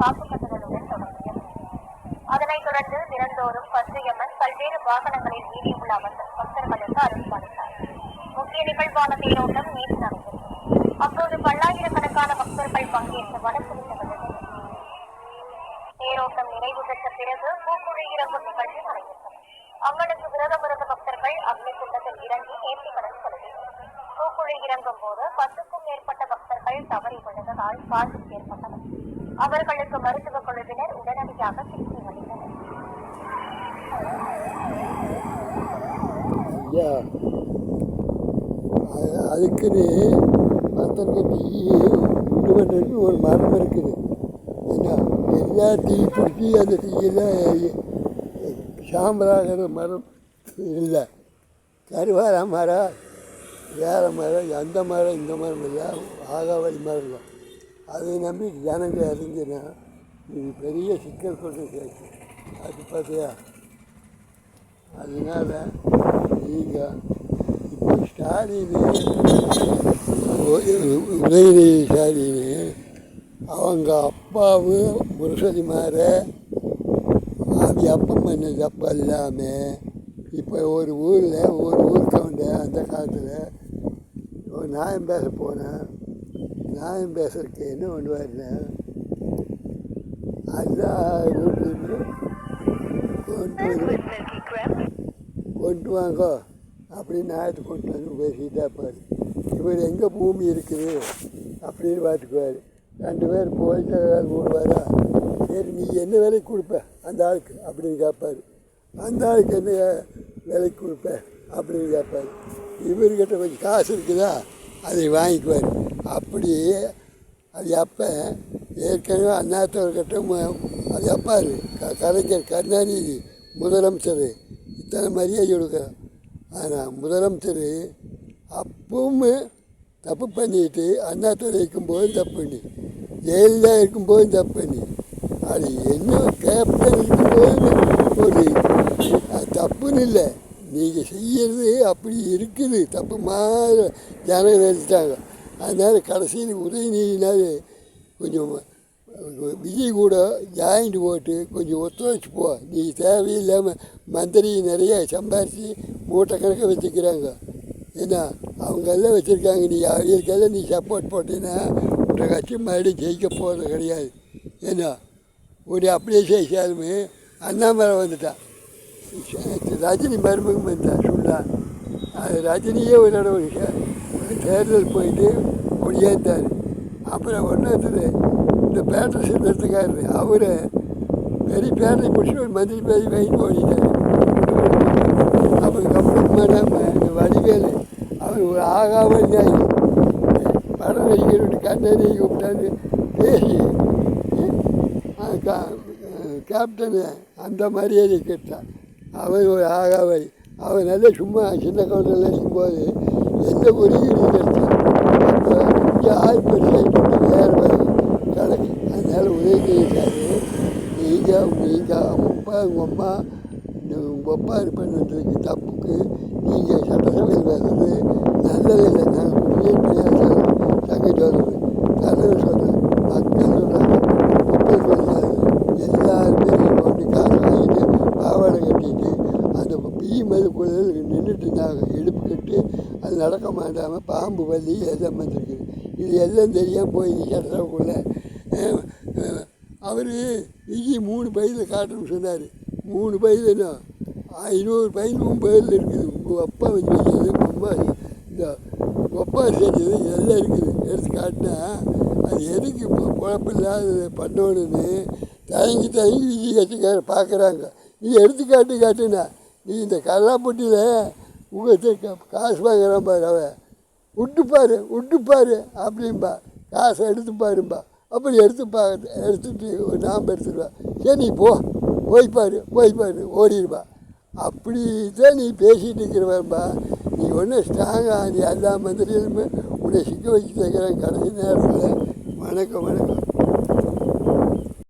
காப்பு கட்டுதலுடன் தொடங்கியது. அதனைத் தொடர்ந்து தினந்தோறும் 10 எம்என் பல்வேறு வாகனங்களில் வீதியுள்ள பக்தர்களுக்கு அருள்பாலித்தார். முக்கிய நிகழ்வான தேரோட்டம் நேற்று நடைபெற்றது. அப்போது பல்லாயிரக்கணக்கான பக்தர்கள் பங்கேற்று வடக்கு விட்டது. தேரோட்டம் நிறைவு பெற்ற பிறகு பூக்குழி இறங்கும் நிகழ்ச்சி நடைபெற்றது. அம்மனுக்கு விரதமிருந்த பக்தர்கள் அக்னி குண்டத்தில் இறங்கி நேர்த்திக்கடன் செலுத்தினர். பூக்குழி இறங்கும் போது 10க்கும் மேற்பட்ட பக்தர்கள் தவறி விழுந்ததால் பாதிப்பு ஏற்பட்டது. அவர்களுக்கு மருத்துவ குழுவினர் உடனடியாக சிகிச்சை அளித்தனர். அதுக்குன்னு ஒரு மரம் இருக்குது. எல்லா தீ பிடிச்சி அந்த தீயெல்லாம் சாம்பலாகிற மரம் இல்லை. கருவாரா மரம், வேறு மரம், அந்த மரம் இந்த மரம் இல்லை, ஆகாவளி மரம் தான். அதை நம்பி ஜனங்கள் அறிஞ்சுன்னா இது பெரிய சிக்கல் கொண்டு சேர்த்து. அது பார்த்தியா? அதனால் நீங்கள் இப்போ ஸ்டாலின் உதயநிதி ஸ்டாலின் அவங்க அப்பாவும் முரசொலி மாற அது அப்பம் பண்ண தப்பு இல்லாமல் இப்போ ஒரு ஊருக்கு வந்த அந்த காலத்தில் ஒரு நியாயம் பேச போனேன். நியாயம் பேசுறதுக்கு என்ன பண்ணுவாருன்னா, எல்லா வீட்லேருந்து கொண்டு வாங்க அப்படின்னு நியாயத்தை கொண்டு வந்து பேசிக்கிட்டா இருப்பார். இவர் எங்கே பூமி இருக்குது அப்படின்னு பார்த்துக்குவார். 2 பேர் போயிட்டு போடுவாரா, சரி நீ என்ன விலைக்கு கொடுப்ப அந்த ஆளுக்கு அப்படின்னு கேட்பார். அந்த ஆளுக்கு என்ன விலைக்கு கொடுப்ப அப்படின்னு கேட்பார். இவர்கிட்ட கொஞ்சம் காசு இருக்குதா அதை வாங்கிக்குவார். அப்படியே அது அப்போ ஏற்கனவே அண்ணாத்தவர்கிட்ட அது அப்பாரு கலைஞர் கருணாநிதி முதலமைச்சர் இத்தனை மரியாதை கொடுக்குறார். ஆனால் முதலமைச்சர் அப்பவும் தப்பு பண்ணிட்டு அண்ணாத்துறை இருக்கும்போது தப்பு பண்ணி, ஜெயலலிதா இருக்கும்போது தப்பு பண்ணி, அது என்ன கேப்டன் இருக்கும்போது ஒரு தப்புன்னு இல்லை, நீங்கள் செய்கிறது அப்படி இருக்குது, தப்பு மாதிரி ஜனங்கள் நினைச்சிட்டாங்க. அதனால் கடைசியில் உதயநிதினால் கொஞ்சம் விஜய் கூட ஜாயிண்ட் போட்டு கொஞ்சம் ஒத்துழைச்சி போ. நீ தேவையில்லாமல் மந்திரி நிறைய சம்பாரித்து மூட்டை கணக்க வச்சுக்கிறாங்க. ஏன்னா அவங்கெல்லாம் வச்சுருக்காங்க. நீ அவங்களுக்கெல்லாம் நீ சப்போர்ட் போட்டீங்கன்னா உன்ற கட்சி மறுபடியும் ஜெயிக்க போகிறது கிடையாது. ஏன்னா ஒரு அப்படியே செய்யாலுமே அண்ணாமலை வந்துட்டான், ரஜினி மருமகம் வந்தான் சொல்லலாம். அது ரஜினியே ஒரு தடவை தேர்தல் போயிட்டு ஒடியாந்தார். அப்புறம் ஒன்றுத்துல இந்த பேட்டை சின்னத்துக்காரு அவரை பெரிய பேட்டை பிடிச்சி ஒரு மந்திரி பேரி வாங்கிட்டு ஓடிட்டார். அப்புறம் கம்ப்ளீட் பண்ணாமல் இந்த வடிவேலு அவர் ஒரு ஆகாமல் படம் நடிகர் கண்ணனை கூப்பிட்டாரு பேசி கேப்டனு அந்த மரியாதை கேட்டான். அவன் ஒரு ஆகாவை அவன் நல்லா சும்மா சின்ன கவுண்டரில் நடிக்கும்போது எந்த ஒருங்கியும் கிடைச்சான். அப்போ இங்கே ஆய்வு வேறு கணக்கு. அதனால் உதயநிதிக்காரு நீங்கள் உங்கள் அம்மா உங்கள் அப்பா பண்ணுறதுக்கு தப்புக்கு நீங்கள் சட்டசபையில் பேசுறது நல்லதில்லை. நாங்கள் புரிய தங்க சொல்கிறது தலைவர் சொல்கிறேன், மக்கள் சொல்கிறாங்க, மக்கள் சொல்கிறாங்க. எல்லாருமே ஒன்று காசு வாங்கிட்டு பாவாடை கட்டிட்டு அந்த மேலுக்குள்ள நின்றுட்டு இருந்தாங்க. இடுப்பு கட்டு அது நடக்க மாட்டாமல் பாம்பு வலி எல்லாம் வந்துருக்குது. இது எல்லாம் தெரியாமல் போய் சட்டசபைக்குள்ள அவர் விஜய் 3 பையில் காட்டணும்னு சொன்னார். 3 பையில்னா 500 பையில் 3 பையில் இருக்குது. உங்கள் அப்பா வந்து அம்மா இந்த அப்பா செஞ்சது எல்லாம் இருக்குது. எடுத்து காட்டினா அது எதுக்கு இப்போ குழப்பில்லாத பண்ணணுன்னு தயங்கி விஜய் கட்சிக்கார பார்க்குறாங்க. நீ எடுத்து காட்டுனா நீ இந்த கல்லாப்பட்டியில் உங்கள் காசு வாங்குறான் பாரு, அவன் விட்டுப்பாரு அப்படின்பா, காசை எடுத்து பாரும்பா. அப்படி எடுத்துட்டு ஒரு நாம் எடுத்துடுவா. சரி நீ போய்ப்பாரு ஓடிடுவா. அப்படி தான் நீ பேசிகிட்டு இருக்கிறவன்பா. நீ ஒன்றும் ஸ்ட்ராங்காக நீ எல்லா மந்திரிகளுமே உன்னை சிக்க வச்சு தைக்கிறான் கடைசி நேரத்தில். வணக்கம்.